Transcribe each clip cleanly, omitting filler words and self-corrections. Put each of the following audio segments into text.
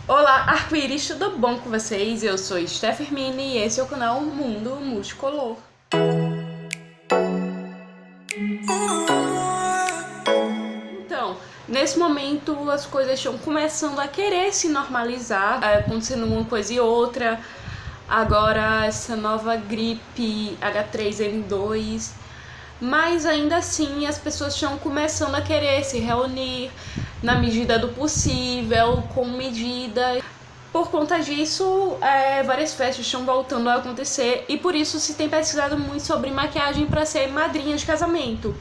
Olá, arco-íris, tudo bom com vocês? Eu sou Steph Hermine e esse é o canal Mundo Multicolor. Então, nesse momento as coisas estão começando a querer se normalizar, acontecendo uma coisa e outra. Agora essa nova gripe H3N2, mas ainda assim as pessoas estão começando a querer se reunir na medida do possível, com medida. Por conta disso, várias festas estão voltando a acontecer e por isso se tem pesquisado muito sobre maquiagem para ser madrinha de casamento.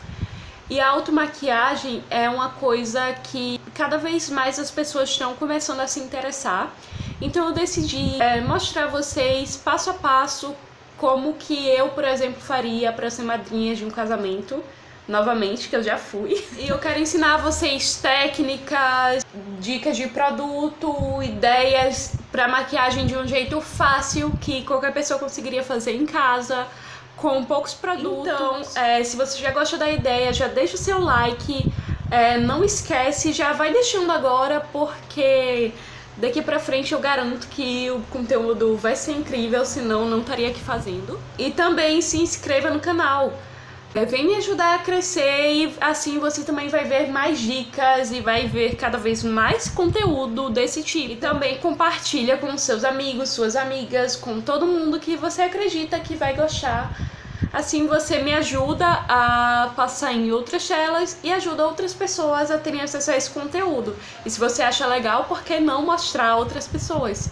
E a automaquiagem é uma coisa que cada vez mais as pessoas estão começando a se interessar. Então eu decidi mostrar a vocês passo a passo como que eu, por exemplo, faria para ser madrinha de um casamento. Novamente, que eu já fui. E eu quero ensinar a vocês técnicas, dicas de produto, ideias para maquiagem de um jeito fácil que qualquer pessoa conseguiria fazer em casa, com poucos produtos. Então, se você já gosta da ideia, já deixa o seu like, não esquece, já vai deixando agora, porque daqui pra frente eu garanto que o conteúdo vai ser incrível, senão não estaria aqui fazendo. E também se inscreva no canal. Vem me ajudar a crescer e assim você também vai ver mais dicas e vai ver cada vez mais conteúdo desse tipo. E também compartilha com seus amigos, suas amigas, com todo mundo que você acredita que vai gostar. Assim você me ajuda a passar em outras telas e ajuda outras pessoas a terem acesso a esse conteúdo. E se você acha legal, por que não mostrar a outras pessoas?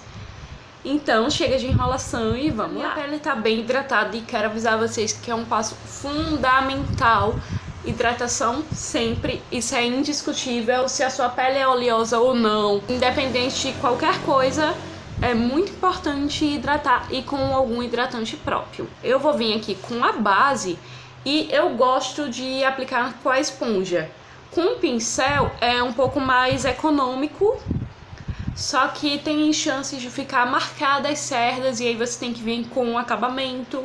Então, chega de enrolação e vamos lá. Minha pele tá bem hidratada e quero avisar vocês que é um passo fundamental. Hidratação sempre, isso é indiscutível. Se a sua pele é oleosa ou não, independente de qualquer coisa, é muito importante hidratar e com algum hidratante próprio. Eu vou vir aqui com a base e eu gosto de aplicar com a esponja. Com o pincel é um pouco mais econômico, só que tem chances de ficar marcadas as cerdas e aí você tem que vir com um acabamento,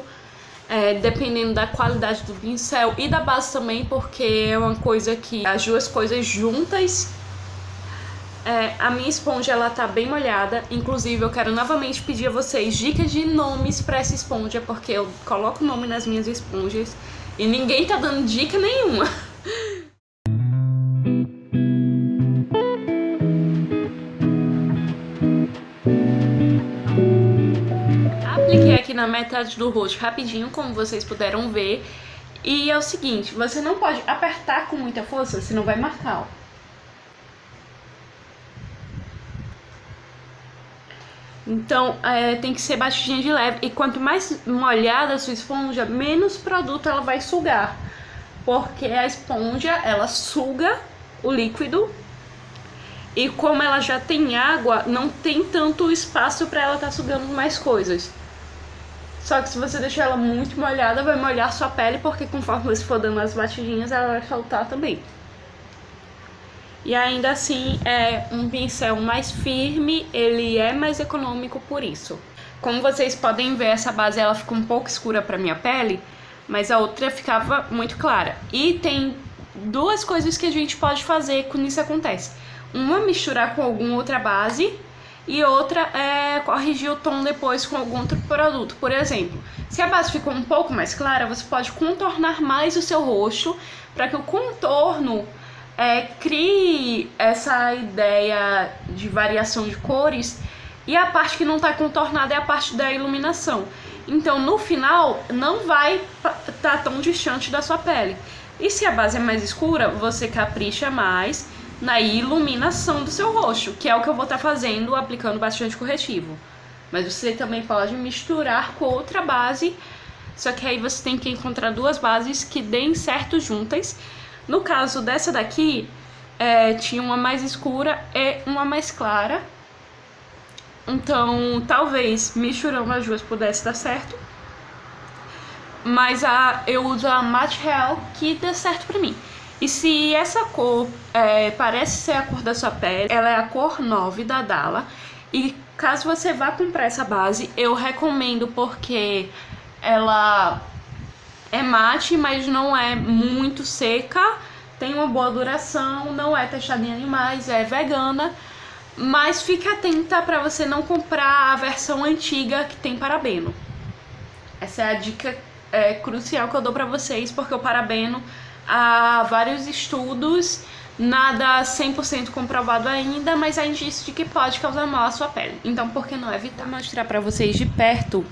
dependendo da qualidade do pincel e da base também, porque é uma coisa que as duas coisas juntas. A minha esponja ela tá bem molhada, inclusive eu quero novamente pedir a vocês dicas de nomes para essa esponja, porque eu coloco o nome nas minhas esponjas e ninguém tá dando dica nenhuma. Apliquei aqui na metade do rosto rapidinho, como vocês puderam ver. E é o seguinte, você não pode apertar com muita força, senão vai marcar, ó. Então, tem que ser batidinha de leve. E quanto mais molhada a sua esponja, menos produto ela vai sugar. Porque a esponja, ela suga o líquido. E como ela já tem água, não tem tanto espaço para ela estar sugando mais coisas. Só que se você deixar ela muito molhada, vai molhar sua pele, porque conforme você for dando as batidinhas, ela vai soltar também. E ainda assim é um pincel mais firme, ele é mais econômico por isso. Como vocês podem ver, essa base ela fica um pouco escura para minha pele, mas a outra ficava muito clara. E tem duas coisas que a gente pode fazer quando isso acontece. Uma, misturar com alguma outra base, e outra é corrigir o tom depois com algum outro produto. Por exemplo, se a base ficou um pouco mais clara, você pode contornar mais o seu rosto para que o contorno crie essa ideia de variação de cores, e a parte que não está contornada é a parte da iluminação. Então no final não vai estar tão distante da sua pele. E se a base é mais escura, você capricha mais na iluminação do seu rosto, que é o que eu vou estar fazendo, aplicando bastante corretivo. Mas você também pode misturar com outra base, só que aí você tem que encontrar duas bases que deem certo juntas. No caso dessa daqui, tinha uma mais escura e uma mais clara. Então, talvez misturando as duas pudesse dar certo. Mas eu uso a Matte Real, que dá certo pra mim. E se essa cor parece ser a cor da sua pele, ela é a cor 9 da Dalla. E caso você vá comprar essa base, eu recomendo, porque ela é mate, mas não é muito seca, tem uma boa duração, não é testada em animais, é vegana, Mas fique atenta para você não comprar a versão antiga que tem parabeno. Essa é a dica crucial que eu dou para vocês, porque o parabeno, há vários estudos, nada 100% comprovado ainda, mas há indício de que pode causar mal à sua pele. Então, por que não evitar? Vou mostrar para vocês de perto.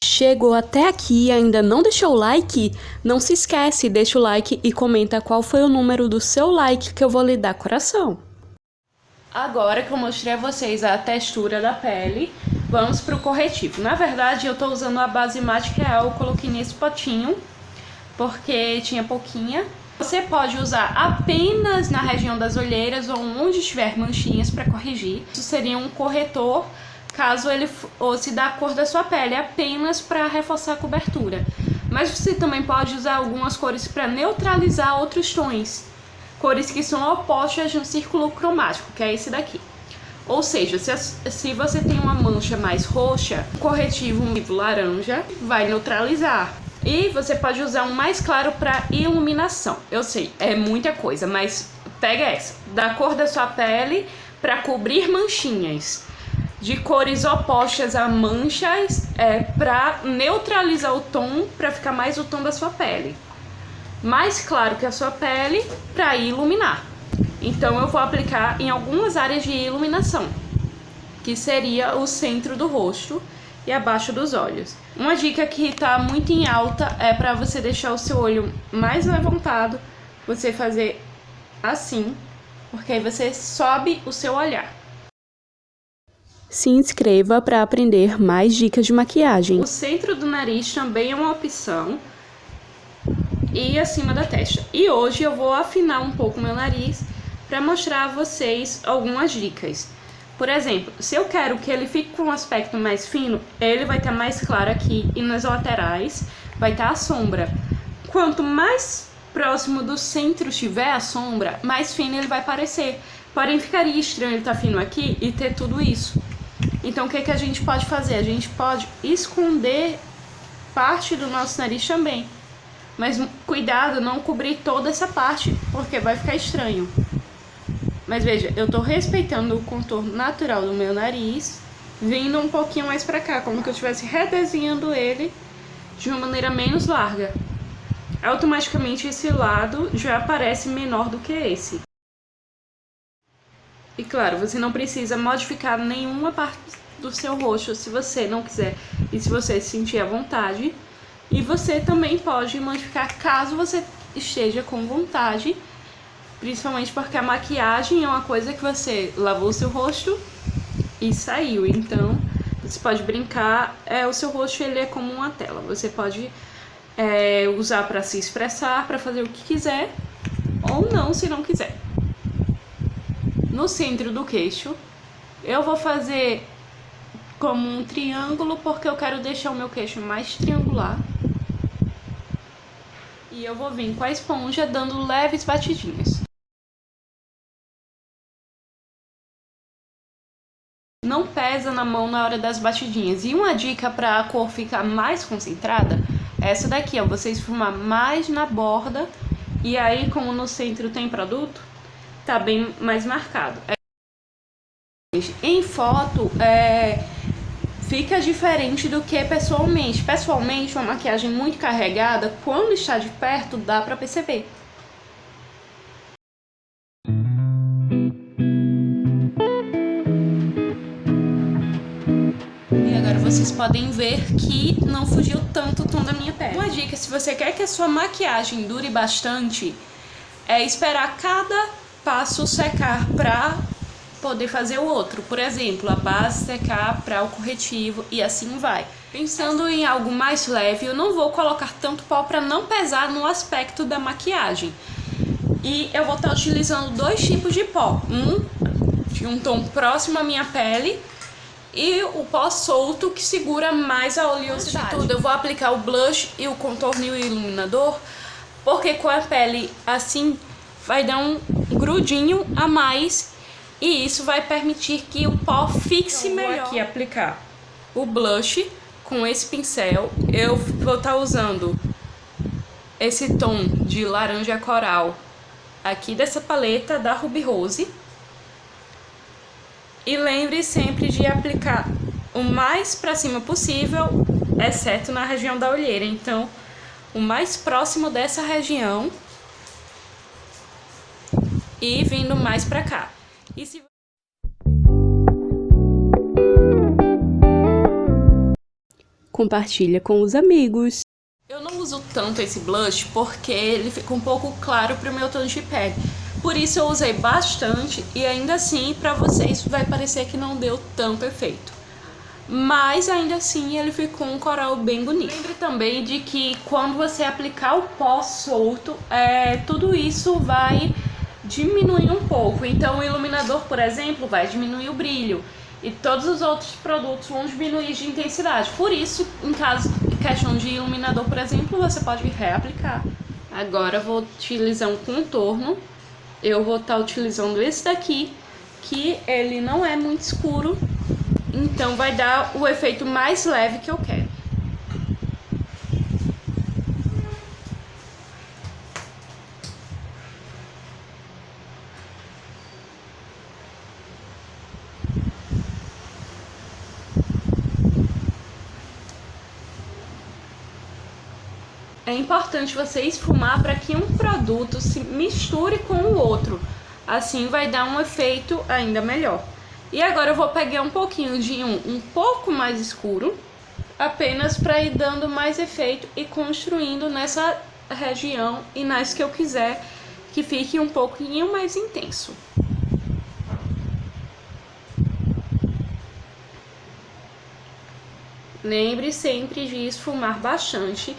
Chegou até aqui e ainda não deixou o like? Não se esquece, deixa o like e comenta qual foi o número do seu like que eu vou lhe dar coração. Agora que eu mostrei a vocês a textura da pele, vamos para o corretivo. Na verdade, eu estou usando a base Mate Real, eu coloquei nesse potinho, porque tinha pouquinha. Você pode usar apenas na região das olheiras ou onde tiver manchinhas para corrigir. Isso seria um corretor, caso ele fosse da cor da sua pele, apenas para reforçar a cobertura. Mas você também pode usar algumas cores para neutralizar outros tons. Cores que são opostas de um círculo cromático, que é esse daqui. Ou seja, se você tem uma mancha mais roxa, o corretivo laranja vai neutralizar. E você pode usar um mais claro para iluminação. Eu sei, é muita coisa, mas pega essa. Da cor da sua pele para cobrir manchinhas. De cores opostas a manchas, para neutralizar o tom, para ficar mais o tom da sua pele. Mais claro que a sua pele para iluminar. Então eu vou aplicar em algumas áreas de iluminação, que seria o centro do rosto e abaixo dos olhos. Uma dica que está muito em alta é para você deixar o seu olho mais levantado, você fazer assim, porque aí você sobe o seu olhar. Se inscreva para aprender mais dicas de maquiagem. O centro do nariz também é uma opção. E acima da testa. E hoje eu vou afinar um pouco meu nariz para mostrar a vocês algumas dicas. Por exemplo, se eu quero que ele fique com um aspecto mais fino, ele vai estar mais claro aqui e nas laterais vai estar a sombra. Quanto mais próximo do centro estiver a sombra, mais fino ele vai parecer. Porém, ficaria estranho ele estar fino aqui e ter tudo isso. Então, o que a gente pode fazer? A gente pode esconder parte do nosso nariz também. Mas cuidado, não cobrir toda essa parte, porque vai ficar estranho. Mas veja, eu tô respeitando o contorno natural do meu nariz, vindo um pouquinho mais pra cá, como que eu estivesse redesenhando ele de uma maneira menos larga. Automaticamente esse lado já aparece menor do que esse. E claro, você não precisa modificar nenhuma parte do seu rosto se você não quiser e se você se sentir à vontade. E você também pode modificar caso você esteja com vontade, principalmente porque a maquiagem é uma coisa que você lavou o seu rosto e saiu. Então, você pode brincar, o seu rosto ele é como uma tela. Você pode usar para se expressar, para fazer o que quiser, ou não, se não quiser. No centro do queixo, eu vou fazer como um triângulo, porque eu quero deixar o meu queixo mais triangular. E eu vou vir com a esponja dando leves batidinhas. Não pesa na mão na hora das batidinhas. E uma dica para a cor ficar mais concentrada é essa daqui, ó. Você esfumar mais na borda e aí, como no centro tem produto, tá bem mais marcado. Em foto, fica diferente do que pessoalmente. Pessoalmente, uma maquiagem muito carregada, quando está de perto, dá pra perceber. E agora vocês podem ver que não fugiu tanto o tom da minha pele. Uma dica, se você quer que a sua maquiagem dure bastante, é esperar cada passo secar pra poder fazer o outro. Por exemplo, a base secar para o corretivo e assim vai. Pensando em algo mais leve, eu não vou colocar tanto pó para não pesar no aspecto da maquiagem. E eu vou estar utilizando dois tipos de pó. Um de um tom próximo à minha pele e o pó solto que segura mais a oleosidade. Antes de tudo, eu vou aplicar o blush e o contorno e o iluminador, porque com a pele assim vai dar um grudinho a mais. E isso vai permitir que o pó fixe melhor. Vou aqui aplicar o blush com esse pincel. Eu vou estar usando esse tom de laranja coral aqui dessa paleta da Ruby Rose. E lembre sempre de aplicar o mais pra cima possível, exceto na região da olheira. Então, o mais próximo dessa região e vindo mais pra cá. E se compartilha com os amigos. Eu não uso tanto esse blush porque ele fica um pouco claro pro meu tom de pele. Por isso eu usei bastante e ainda assim pra vocês vai parecer que não deu tanto efeito. Mas ainda assim ele ficou um coral bem bonito. Lembre também de que quando você aplicar o pó solto, tudo isso vai diminuir um pouco. Então o iluminador, por exemplo, vai diminuir o brilho. E todos os outros produtos vão diminuir de intensidade. Por isso, em caso de questão de iluminador, por exemplo, você pode reaplicar. Agora eu vou utilizar um contorno. Eu vou estar utilizando esse daqui, que ele não é muito escuro. Então vai dar o efeito mais leve que eu quero. É importante você esfumar para que um produto se misture com o outro. Assim vai dar um efeito ainda melhor. E agora eu vou pegar um pouquinho de um pouco mais escuro, apenas para ir dando mais efeito e construindo nessa região e nas que eu quiser que fique um pouquinho mais intenso. Lembre sempre de esfumar bastante.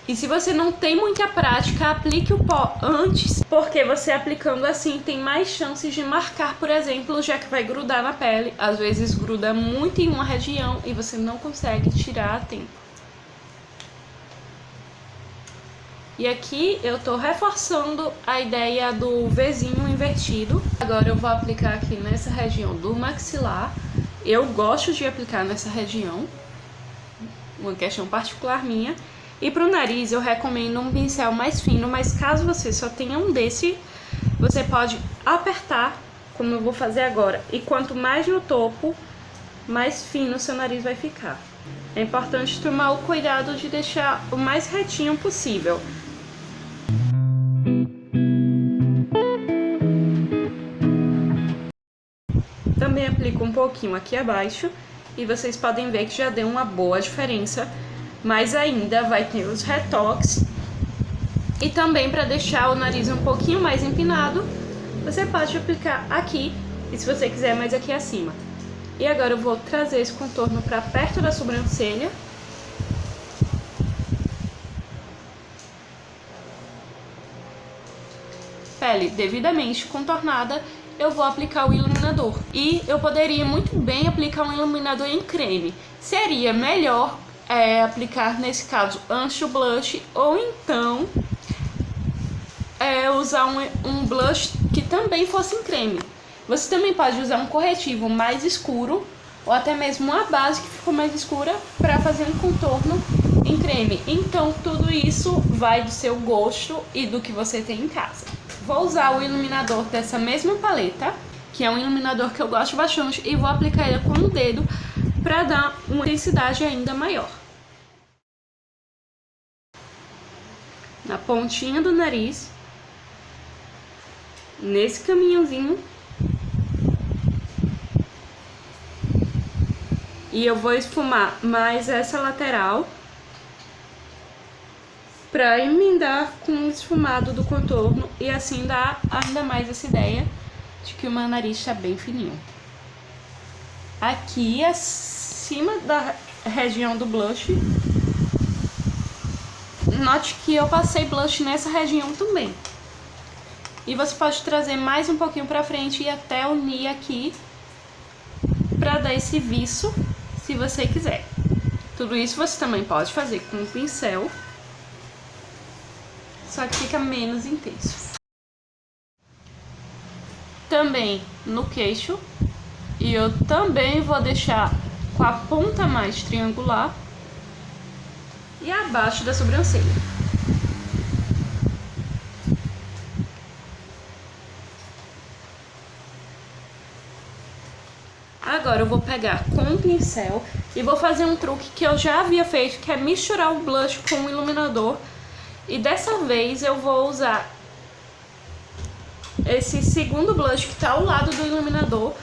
E se você não tem muita prática, aplique o pó antes, porque você aplicando assim tem mais chances de marcar, por exemplo, já que vai grudar na pele. Às vezes gruda muito em uma região e você não consegue tirar a tempo. E aqui eu tô reforçando a ideia do Vzinho invertido. Agora eu vou aplicar aqui nessa região do maxilar. Eu gosto de aplicar nessa região, uma questão particular minha. E para o nariz eu recomendo um pincel mais fino, mas caso você só tenha um desse, você pode apertar, como eu vou fazer agora. E quanto mais no topo, mais fino o seu nariz vai ficar. É importante tomar o cuidado de deixar o mais retinho possível. Também aplico um pouquinho aqui abaixo e vocês podem ver que já deu uma boa diferença. Mas ainda vai ter os retoques. E também para deixar o nariz um pouquinho mais empinado, você pode aplicar aqui, e se você quiser mais aqui acima. E agora eu vou trazer esse contorno para perto da sobrancelha. Pele devidamente contornada, eu vou aplicar o iluminador. E eu poderia muito bem aplicar um iluminador em creme. Seria melhor aplicar nesse caso antes do blush, ou então usar um blush que também fosse em creme. Você também pode usar um corretivo mais escuro ou até mesmo uma base que ficou mais escura para fazer um contorno em creme. Então tudo isso vai do seu gosto e do que você tem em casa. Vou usar o iluminador dessa mesma paleta, que é um iluminador que eu gosto bastante, e vou aplicar ele com o dedo para dar uma intensidade ainda maior. Na pontinha do nariz, nesse caminhozinho, e eu vou esfumar mais essa lateral para emendar com o esfumado do contorno e assim dar ainda mais essa ideia de que o meu nariz está bem fininho. Aqui acima da região do blush, note que eu passei blush nessa região também. E você pode trazer mais um pouquinho pra frente e até unir aqui pra dar esse viço, se você quiser. Tudo isso você também pode fazer com um pincel, só que fica menos intenso. Também no queixo, e eu também vou deixar com a ponta mais triangular e abaixo da sobrancelha. Agora eu vou pegar com um pincel e vou fazer um truque que eu já havia feito, que é misturar o blush com o iluminador. E dessa vez eu vou usar esse segundo blush que tá ao lado do iluminador,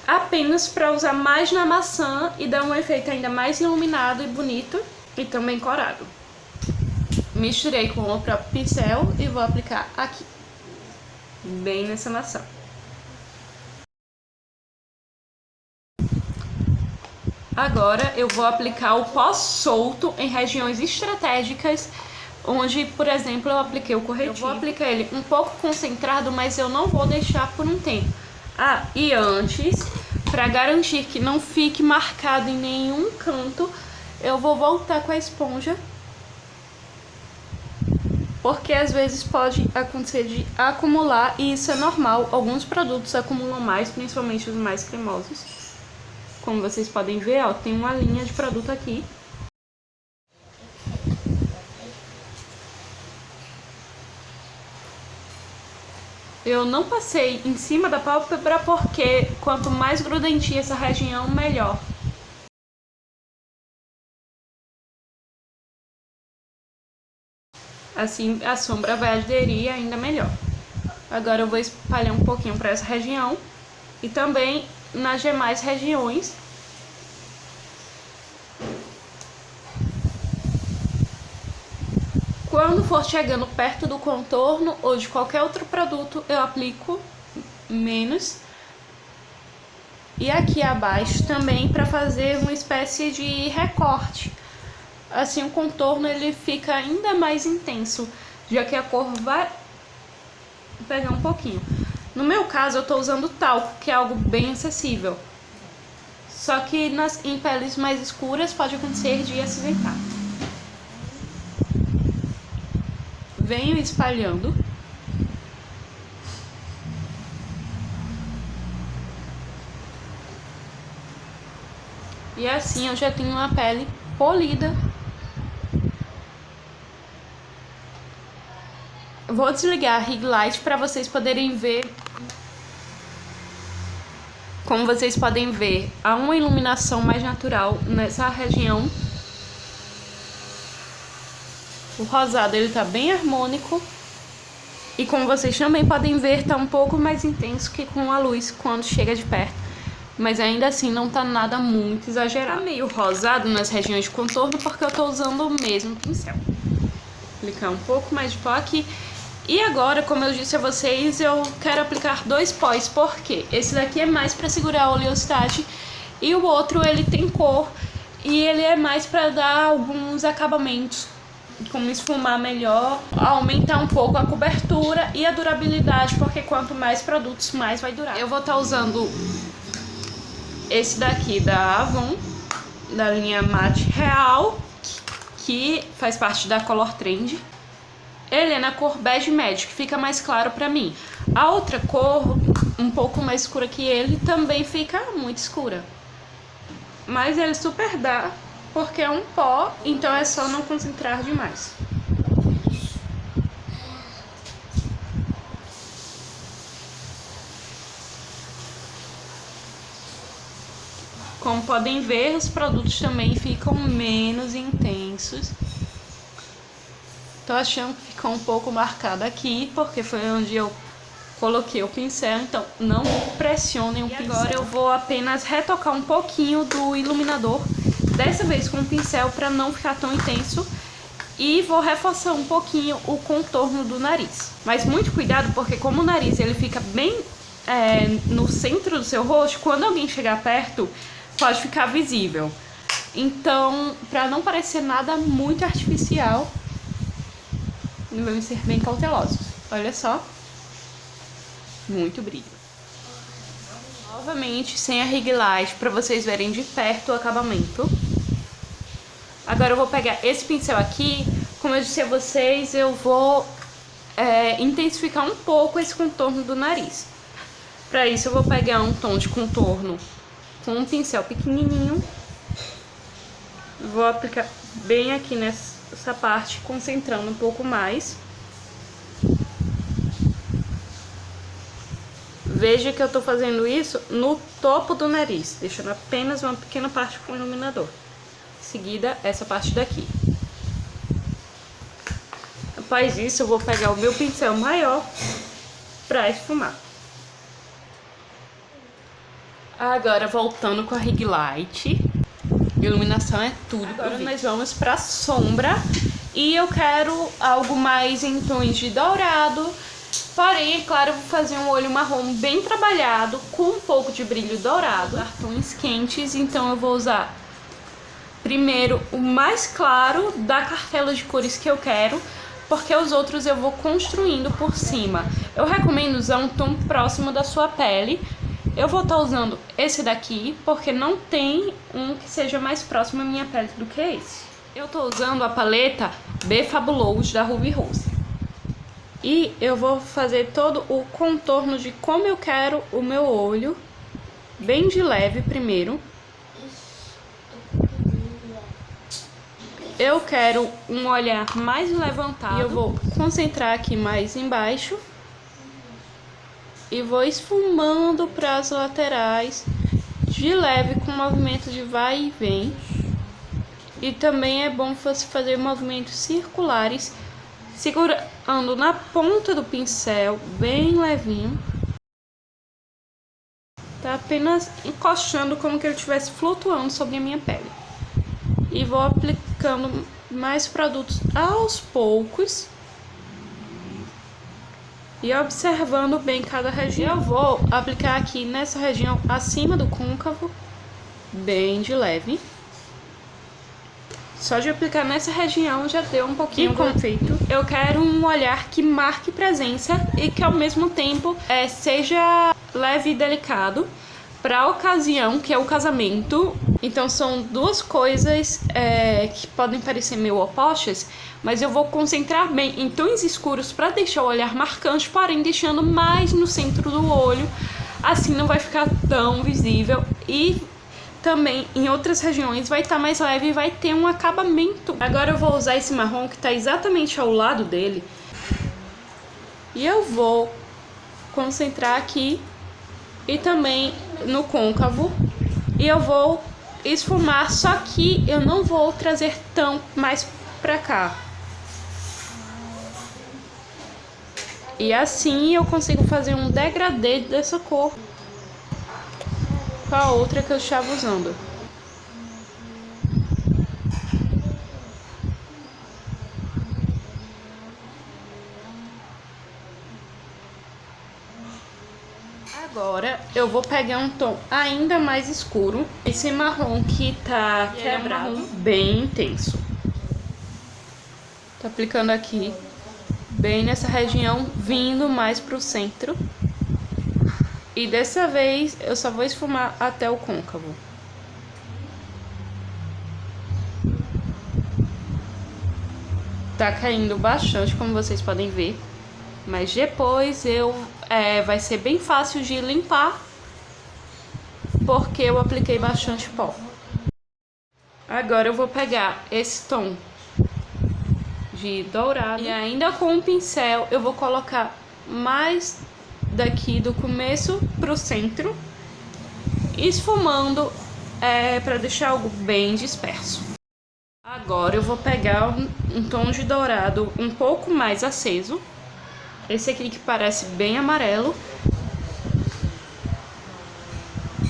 apenas para usar mais na maçã e dar um efeito ainda mais iluminado e bonito e também corado. Misturei com o próprio pincel e vou aplicar aqui, bem nessa maçã. Agora eu vou aplicar o pó solto em regiões estratégicas, onde, por exemplo, eu apliquei o corretivo. Eu vou aplicar ele um pouco concentrado, mas eu não vou deixar por um tempo. Ah, e antes, para garantir que não fique marcado em nenhum canto, eu vou voltar com a esponja, porque às vezes pode acontecer de acumular, e isso é normal. Alguns produtos acumulam mais, principalmente os mais cremosos. Como vocês podem ver, ó, tem uma linha de produto aqui. Eu não passei em cima da pálpebra porque quanto mais grudentinha essa região, melhor. Assim a sombra vai aderir ainda melhor. Agora eu vou espalhar um pouquinho para essa região e também nas demais regiões. Quando for chegando perto do contorno ou de qualquer outro produto, eu aplico menos. E aqui abaixo também para fazer uma espécie de recorte. Assim o contorno ele fica ainda mais intenso, já que a cor vai pegar um pouquinho. No meu caso eu estou usando talco, que é algo bem acessível. Só que em peles mais escuras pode acontecer de acinzentar. Venho espalhando. E assim eu já tenho uma pele polida. Vou desligar a ring light para vocês poderem ver. Como vocês podem ver, há uma iluminação mais natural nessa região. O rosado ele tá bem harmônico. E como vocês também podem ver, tá um pouco mais intenso que com a luz quando chega de perto. Mas ainda assim não tá nada muito exagerado. Tá meio rosado nas regiões de contorno porque eu tô usando o mesmo pincel. Aplicar um pouco mais de pó aqui. E agora, como eu disse a vocês, eu quero aplicar dois pós, porque esse daqui é mais para segurar a oleosidade e o outro ele tem cor e ele é mais para dar alguns acabamentos, como esfumar melhor, aumentar um pouco a cobertura e a durabilidade, porque quanto mais produtos, mais vai durar. Eu vou estar usando esse daqui da Avon, da linha Mate Real, que faz parte da Color Trend. Ele é na cor bege médio, que fica mais claro pra mim. A outra cor, um pouco mais escura que ele, também fica muito escura. Mas ele super dá, porque é um pó, então é só não concentrar demais. Como podem ver, os produtos também ficam menos intensos. Tô achando que ficou um pouco marcado aqui, porque foi onde eu coloquei o pincel, então não pressionem o pincel. E agora eu vou apenas retocar um pouquinho do iluminador, dessa vez com o pincel para não ficar tão intenso. E vou reforçar um pouquinho o contorno do nariz. Mas muito cuidado, porque como o nariz ele fica bem no centro do seu rosto, quando alguém chegar perto, pode ficar visível. Então, para não parecer nada muito artificial, vamos ser bem cautelosos. Olha só. Muito brilho. Novamente, sem a ring light, para vocês verem de perto o acabamento. Agora eu vou pegar esse pincel aqui. Como eu disse a vocês, eu vou intensificar um pouco esse contorno do nariz. Para isso eu vou pegar um tom de contorno com um pincel pequenininho. Vou aplicar bem aqui nessa parte, concentrando um pouco mais. Veja que eu tô fazendo isso no topo do nariz, deixando apenas uma pequena parte com iluminador. Em seguida, essa parte daqui. Após isso, eu vou pegar o meu pincel maior pra esfumar. Agora, voltando com a Ring Light. Iluminação é tudo. Agora nós vamos pra sombra. E eu quero algo mais em tons de dourado. Porém, é claro, eu vou fazer um olho marrom bem trabalhado, com um pouco de brilho dourado. Vou usar tons quentes, então eu vou usar primeiro o mais claro da cartela de cores que eu quero, porque os outros eu vou construindo por cima. Eu recomendo usar um tom próximo da sua pele. Eu vou estar usando esse daqui, porque não tem um que seja mais próximo à minha pele do que esse. Eu tô usando a paleta B Fabulous da Ruby Rose. E eu vou fazer todo o contorno de como eu quero o meu olho, bem de leve primeiro. Eu quero um olhar mais levantado. E eu vou concentrar aqui mais embaixo. E vou esfumando para as laterais, de leve, com movimento de vai e vem. E também é bom você fazer movimentos circulares, segurando na ponta do pincel, bem levinho. Tá apenas encostando como que ele estivesse flutuando sobre a minha pele. E vou aplicando mais produtos aos poucos. E observando bem cada região. Eu vou aplicar aqui nessa região acima do côncavo, bem de leve. Só de aplicar nessa região já deu um pouquinho de efeito. Eu quero um olhar que marque presença e que ao mesmo tempo seja leve e delicado para a ocasião, que é o casamento. Então são duas coisas que podem parecer meio opostas, mas eu vou concentrar bem em tons escuros para deixar o olhar marcante, porém deixando mais no centro do olho. Assim não vai ficar tão visível e também em outras regiões vai estar mais leve e vai ter um acabamento. Agora eu vou usar esse marrom que está exatamente ao lado dele. E eu vou concentrar aqui e também no côncavo. E eu vou esfumar, só que eu não vou trazer tão mais pra cá. E assim eu consigo fazer um degradê dessa cor com a outra que eu estava usando. Agora eu vou pegar um tom ainda mais escuro. Esse marrom que tá quebrado, é um marrom bem intenso. Tô aplicando aqui, bem nessa região, vindo mais pro centro. E dessa vez eu só vou esfumar até o côncavo. Tá caindo bastante, como vocês podem ver. Mas depois vai ser bem fácil de limpar, porque eu apliquei bastante pó. Agora eu vou pegar esse tom de dourado e ainda com o pincel eu vou colocar mais daqui do começo pro centro, esfumando para deixar algo bem disperso. Agora eu vou pegar um tom de dourado um pouco mais aceso, esse aqui que parece bem amarelo,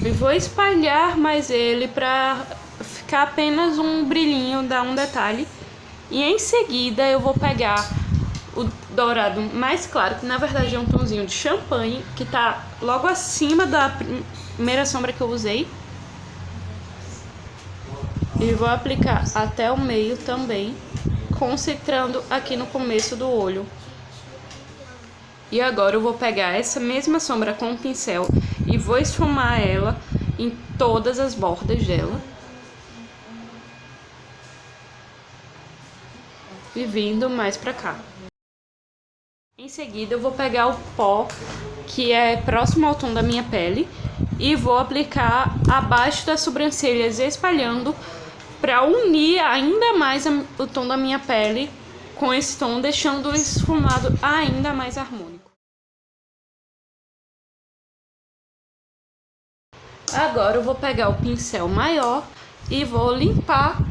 e vou espalhar mais ele para ficar apenas um brilhinho, dar um detalhe. E em seguida eu vou pegar o dourado mais claro, que na verdade é um tomzinho de champanhe, que tá logo acima da primeira sombra que eu usei. E vou aplicar até o meio também, concentrando aqui no começo do olho. E agora eu vou pegar essa mesma sombra com o pincel e vou esfumar ela em todas as bordas dela. E vindo mais pra cá. Em seguida eu vou pegar o pó que é próximo ao tom da minha pele e vou aplicar abaixo das sobrancelhas, espalhando para unir ainda mais o tom da minha pele com esse tom, deixando o esfumado ainda mais harmônico. Agora eu vou pegar o pincel maior e vou limpar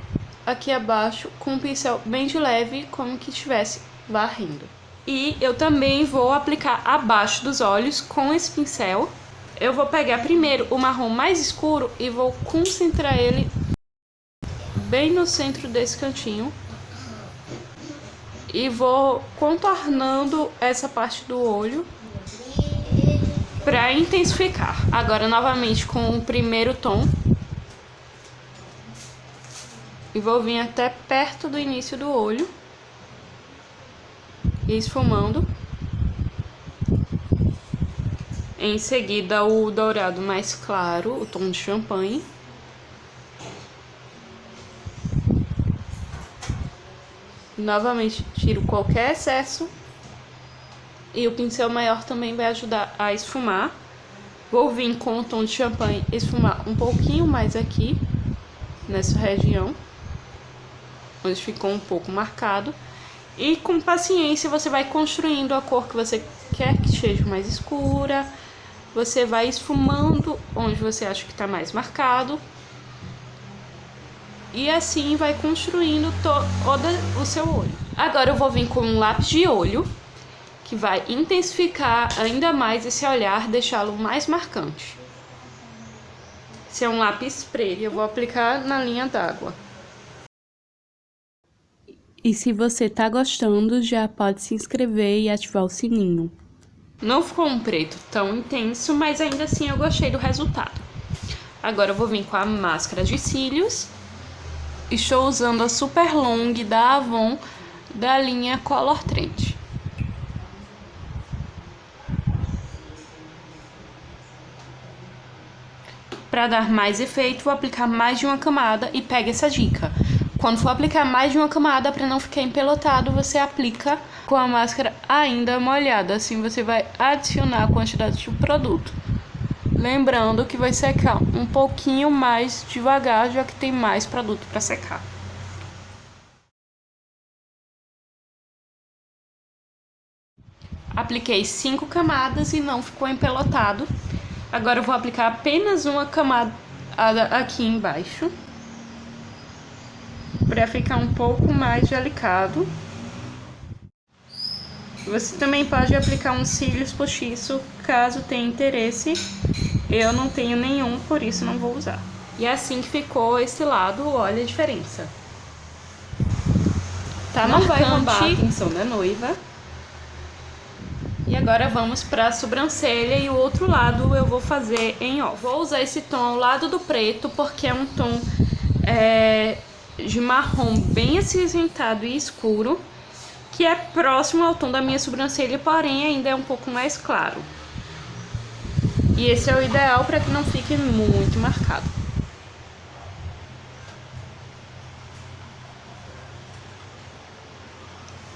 aqui abaixo com um pincel bem de leve, como que estivesse varrendo. E eu também vou aplicar abaixo dos olhos com esse pincel. Eu vou pegar primeiro o marrom mais escuro e vou concentrar ele bem no centro desse cantinho. E vou contornando essa parte do olho para intensificar. Agora novamente com o primeiro tom. E vou vir até perto do início do olho. E esfumando. Em seguida o dourado mais claro, o tom de champanhe. Novamente tiro qualquer excesso. E o pincel maior também vai ajudar a esfumar. Vou vir com o tom de champanhe esfumar um pouquinho mais aqui, nessa região, onde ficou um pouco marcado. E com paciência você vai construindo a cor que você quer que seja mais escura. Você vai esfumando onde você acha que está mais marcado. E assim vai construindo todo o seu olho. Agora eu vou vir com um lápis de olho, que vai intensificar ainda mais esse olhar, deixá-lo mais marcante. Esse é um lápis spray, eu vou aplicar na linha d'água. E se você tá gostando, já pode se inscrever e ativar o sininho. Não ficou um preto tão intenso, mas ainda assim eu gostei do resultado. Agora eu vou vir com a máscara de cílios. Estou usando a Super Long da Avon, da linha Color Trend. Para dar mais efeito, vou aplicar mais de uma camada e pega essa dica. Quando for aplicar mais de uma camada, para não ficar empelotado, você aplica com a máscara ainda molhada. Assim você vai adicionar a quantidade de produto. Lembrando que vai secar um pouquinho mais devagar, já que tem mais produto para secar. Apliquei 5 camadas e não ficou empelotado. Agora eu vou aplicar apenas uma camada aqui embaixo, para ficar um pouco mais delicado. Você também pode aplicar uns cílios postiço, caso tenha interesse. Eu não tenho nenhum, por isso não vou usar. E é assim que ficou esse lado, olha a diferença. Tá, não vai roubar a atenção da noiva. E agora vamos para a sobrancelha e o outro lado eu vou fazer em off. Vou usar esse tom ao lado do preto, porque é um tom de marrom bem acinzentado e escuro, que é próximo ao tom da minha sobrancelha, porém ainda é um pouco mais claro. E esse é o ideal para que não fique muito marcado.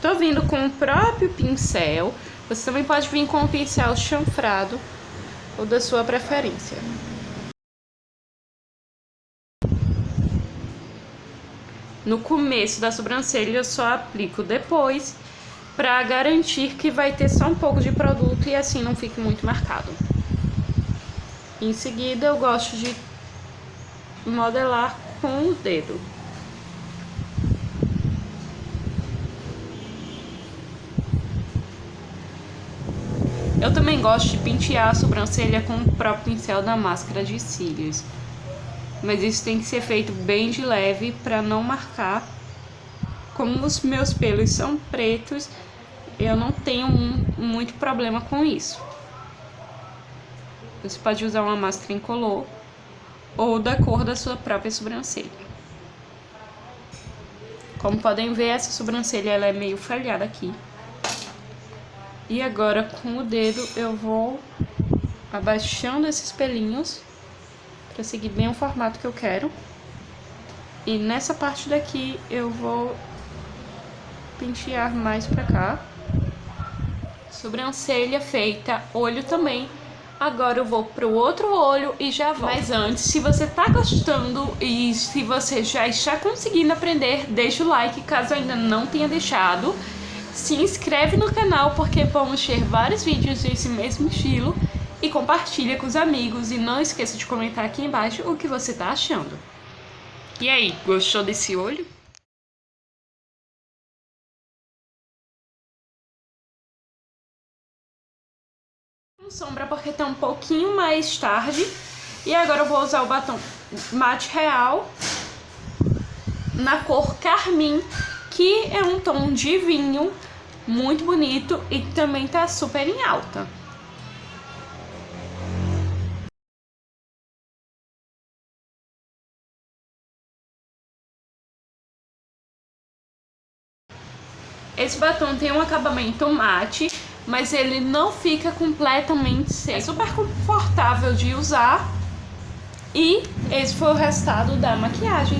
Tô vindo com o próprio pincel. Você também pode vir com o pincel chanfrado ou da sua preferência. No começo da sobrancelha eu só aplico depois, para garantir que vai ter só um pouco de produto e assim não fique muito marcado. Em seguida eu gosto de modelar com o dedo. Eu também gosto de pentear a sobrancelha com o próprio pincel da máscara de cílios. Mas isso tem que ser feito bem de leve para não marcar. Como os meus pelos são pretos, eu não tenho muito problema com isso. Você pode usar uma máscara incolor ou da cor da sua própria sobrancelha. Como podem ver, essa sobrancelha ela é meio falhada aqui. E agora com o dedo eu vou abaixando esses pelinhos para seguir bem o formato que eu quero. E nessa parte daqui eu vou pentear mais pra cá. Sobrancelha feita, olho também. Agora eu vou pro outro olho e já volto. Mas antes, se você tá gostando e se você já está conseguindo aprender, deixa o like caso ainda não tenha deixado. Se inscreve no canal porque vamos ter vários vídeos desse mesmo estilo. e compartilha com os amigos. E não esqueça de comentar aqui embaixo o que você tá achando. E aí, gostou desse olho? Com sombra porque tá um pouquinho mais tarde. E agora eu vou usar o batom Mate Real na cor Carmim, que é um tom de vinho muito bonito e também tá super em alta. Esse batom tem um acabamento mate, mas ele não fica completamente seco. É super confortável de usar. E esse foi o resultado da maquiagem.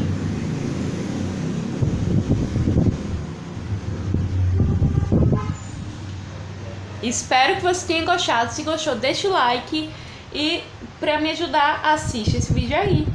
Espero que você tenha gostado. Se gostou, deixa o like. E pra me ajudar, assiste esse vídeo aí.